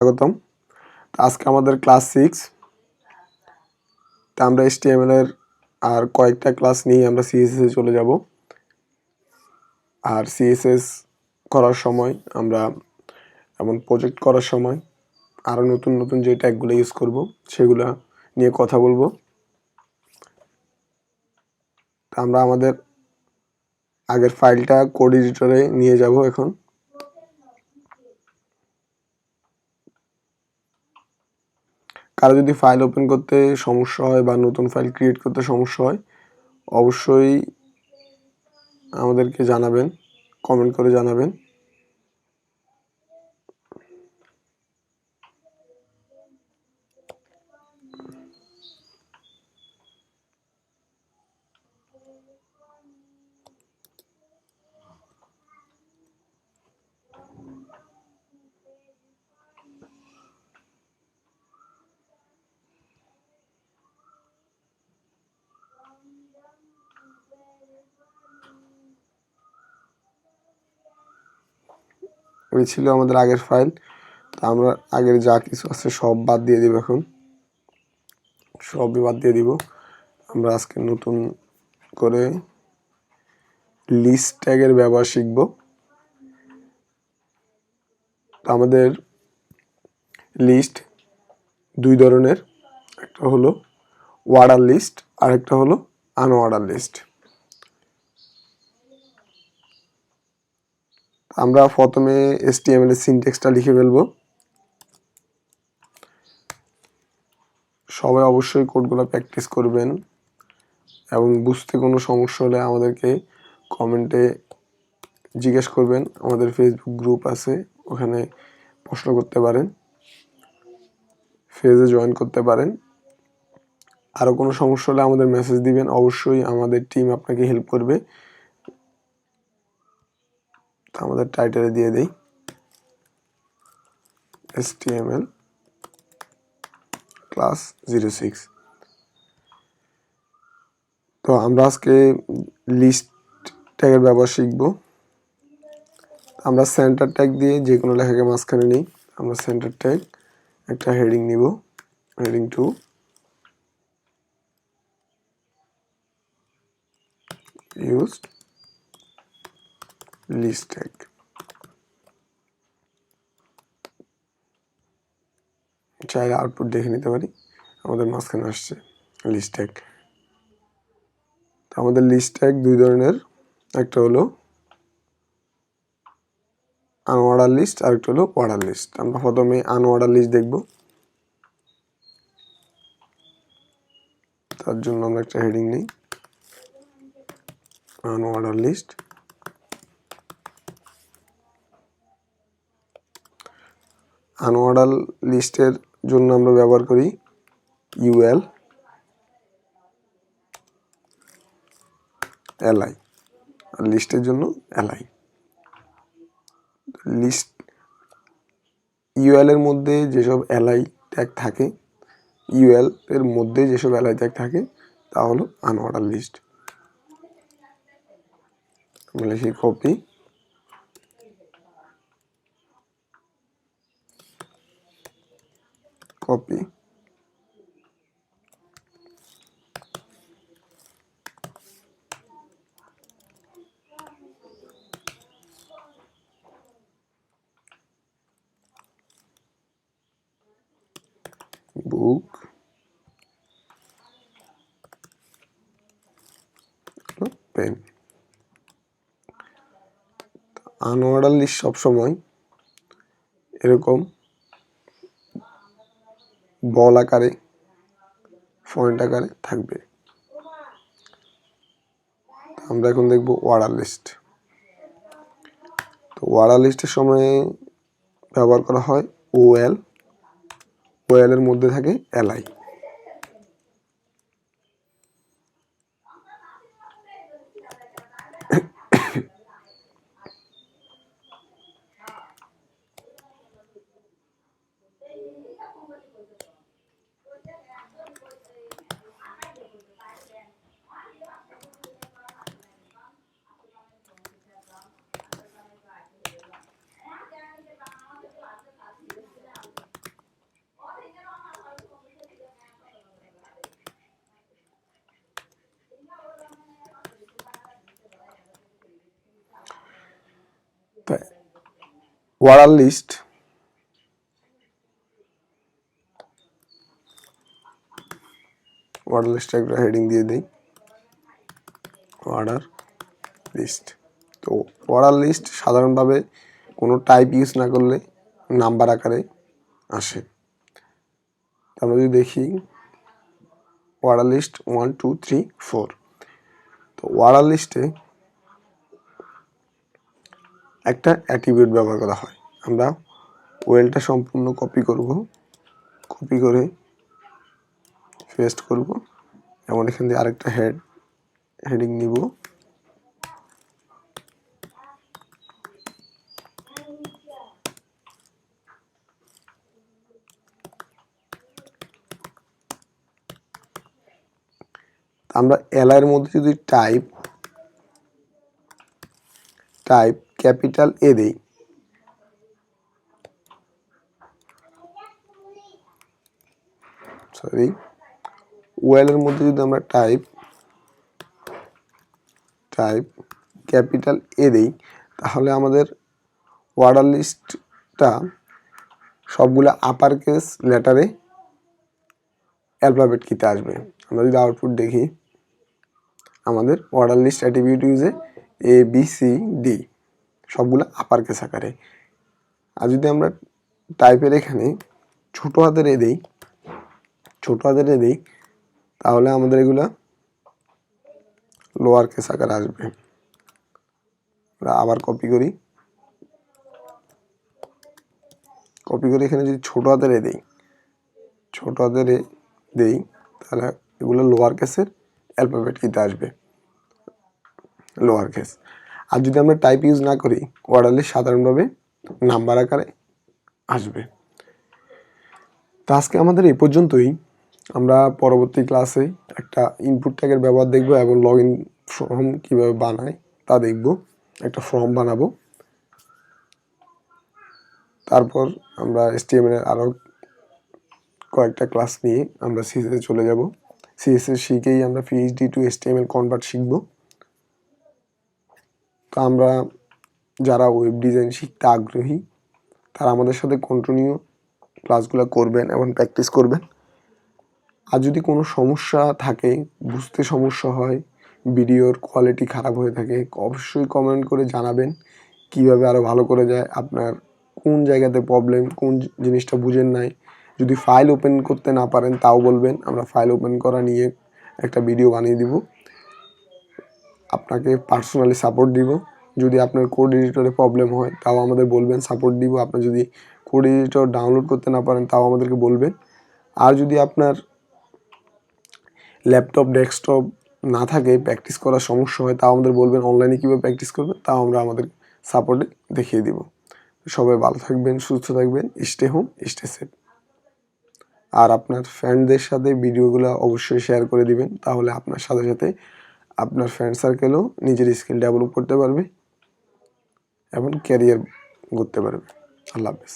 স্বাগতম। আজকে আমাদের ক্লাস 6। তা আমরা HTML এর আর কয়েকটা ক্লাস নিয়ে আমরা CSS এ চলে যাব। আর CSS করার সময় আমরা এমন প্রজেক্ট করার সময় আরো নতুন নতুন যে ট্যাগগুলো ইউজ করব সেগুলো নিয়ে কথা বলবো। আমরা আমাদের আগের ফাইলটা কোড এডিটরে নিয়ে যাব এখন। কারো যদি ফাইল ওপেন করতে সমস্যা হয় বা নতুন ফাইল ক্রিয়েট করতে সমস্যা হয় অবশ্যই আমাদেরকে জানাবেন, কমেন্ট করে জানাবেন। এই ছিল আমাদের আগের ফাইল। আমরা আগের যা কিছু আছে সব বাদ দিয়ে দিব। এখন সবই বাদ দিয়ে দিব। আমরা আজকে নতুন করে লিস্ট ট্যাগের ব্যবহার শিখব। আমাদের লিস্ট দুই ধরনের, একটা হলো অর্ডার লিস্ট আর একটা হলো আনঅর্ডার লিস্ট। আমরা প্রথমে HTML এর সিনট্যাক্সটা লিখে ফেলবো। সবাই অবশ্যই কোডগুলো প্র্যাকটিস করবেন এবং বুঝতে কোনো সমস্যা হলে আমাদেরকে কমেন্টে জিজ্ঞেস করবেন। আমাদের ফেসবুক গ্রুপ আছে, ওখানে প্রশ্ন করতে পারেন, পেজে জয়েন করতে পারেন। আরও কোনো সমস্যা হলে আমাদের মেসেজ দিবেন, অবশ্যই আমাদের টিম আপনাকে হেল্প করবে। আমাদের টাইটেলে দিয়ে দেই HTML ক্লাস 06। তো আমরা আজকে লিস্ট ট্যাগের ব্যবহার শিখব। আমরা সেন্টার ট্যাগ দিয়ে যে কোনো লেখাকে মাঝখানে নিই। আমরা সেন্টার ট্যাগ একটা হেডিং নিব, হেডিং 2 used list tag। চাইলে আউটপুট দেখে নিতে পারি, আমাদের মাঝখানে আসছে লিস্ট ট্যাগ। আমাদের লিস্ট ট্যাগ দুই ধরনের, একটা হলো আনঅর্ডার লিস্ট আর একটা হলো অর্ডার লিস্ট। আমরা প্রথমে আনঅর্ডার লিস্ট দেখব। তার জন্য আমরা একটা হেডিং নিই, আনঅর্ডার লিস্ট। আনঅর্ডার লিস্টের জন্য আমরা ব্যবহার করি UL li, আর লিস্টের জন্য li। লিস্ট UL এর মধ্যে যেসব li ট্যাগ থাকে, UL এর মধ্যে যেসব li ট্যাগ থাকে তা হলো আনঅর্ডার লিস্ট। আমরা লিখি copy, copy, book, pen. Unorder list সবসময় এরকম বল আকারে, পয়েন্ট আকারে থাকবে। আমরা এখন দেখব অর্ডার লিস্ট। তো অর্ডার লিস্টের সময় ব্যবহার করা হয় OL, OL এর মধ্যে থাকে li। তাই অর্ডার লিস্ট একটা হেডিং দিয়ে দিই, অর্ডার লিস্ট। তো অর্ডার লিস্ট সাধারণভাবে কোনো টাইপ ইউজ না করলে নাম্বার আকারে আসে। আমরা যদি দেখি অর্ডার লিস্ট 1 2 3 4, তো অর্ডার লিস্টে একটা অ্যাট্রিবিউট ব্যবহার করা হয়। আমরা ওয়েলটা সম্পূর্ণ কপি করব, কপি করে পেস্ট করব এবং এখান দিয়ে আরেকটা হেডিং নিব। আমরা এর মধ্যে যদি টাইপ ক্যাপিটাল এ দেই, সরি ওয়েলের মধ্যে যদি আমরা টাইপ ক্যাপিটাল এ দেই, তাহলে আমাদের অর্ডার লিস্টটা সবগুলো আপার কেস লেটারে অ্যালফাবেট কিতে আসবে। আমরা যদি আউটপুট দেখি, আমাদের অর্ডার লিস্ট অ্যাট্রিবিউট ইউজে ABCD সবগুলো আপার কেস আকারে। আর যদি আমরা টাইপের এখানে ছোট হাতের এ দেই, তাহলে আমাদের এগুলা লোয়ার কেস আকারে আসবে। আমরা আবার কপি করি এখানে যদি ছোট হাতের এ দেই, তাহলে এগুলো লোয়ার কেসের অ্যালফাবেট কিতে আসবে, লোয়ার কেস। আর যদি আমরা টাইপ ইউজ না করি, অর্ডার লিস্ট সাধারণভাবে নাম্বার আকারে আসবে। তো আজকে আমাদের এই পর্যন্তই। আমরা পরবর্তী ক্লাসে একটা ইনপুট ট্যাগের ব্যবহার দেখব এবং লগ ইন ফর্ম কীভাবে বানায় তা দেখব। একটা ফর্ম বানাবো, তারপর আমরা HTML এর আরও কয়েকটা ক্লাস নিয়ে আমরা CSS চলে যাব। CSS শিখেই আমরা PHP টু HTML কনভার্ট শিখব। তো আমরা যারা ওয়েব ডিজাইন শিখতে আগ্রহী, তারা আমাদের সাথে কন্টিনিউ ক্লাসগুলো করবেন এবং প্র্যাকটিস করবেন। আর যদি কোনো সমস্যা থাকে, বুঝতে সমস্যা হয়, ভিডিওর কোয়ালিটি খারাপ হয়ে থাকে, অবশ্যই কমেন্ট করে জানাবেন কিভাবে আরও ভালো করে যায়, আপনার কোন জায়গাতে প্রবলেম, কোন জিনিসটা বুঝেন নাই। যদি ফাইল ওপেন করতে না পারেন তাও বলবেন, আমরা ফাইল ওপেন করা নিয়ে একটা ভিডিও বানিয়ে দিব, আপনাকে পার্সোনালি সাপোর্ট দিব। যদি আপনার কোড এডিটরে প্রবলেম হয় তাও আমাদের বলবেন, সাপোর্ট দিব। আপনি যদি কোড এডিটর ডাউনলোড করতে না পারেন তাও আমাদেরকে বলবেন। আর যদি আপনার ল্যাপটপ ডেস্কটপ না থাকে, প্র্যাকটিস করার সমস্যা হয়, তাও আমাদের বলবেন। অনলাইনে কীভাবে প্র্যাকটিস করবেন তাও আমরা আমাদের সাপোর্টে দেখিয়ে দিব। সবাই ভালো থাকবেন, সুস্থ থাকবেন, স্টে হোম স্টে সেফ। আর আপনার ফ্রেন্ডদের সাথে ভিডিওগুলো অবশ্যই শেয়ার করে দিবেন, তাহলে আপনার সাথে সাথে আপনার ফ্রেন্ড সার্কেলও নিজের স্কিল ডেভেলপ করতে পারবে এবং ক্যারিয়ার গড়তে পারবে। আল্লাহ হাফেজ।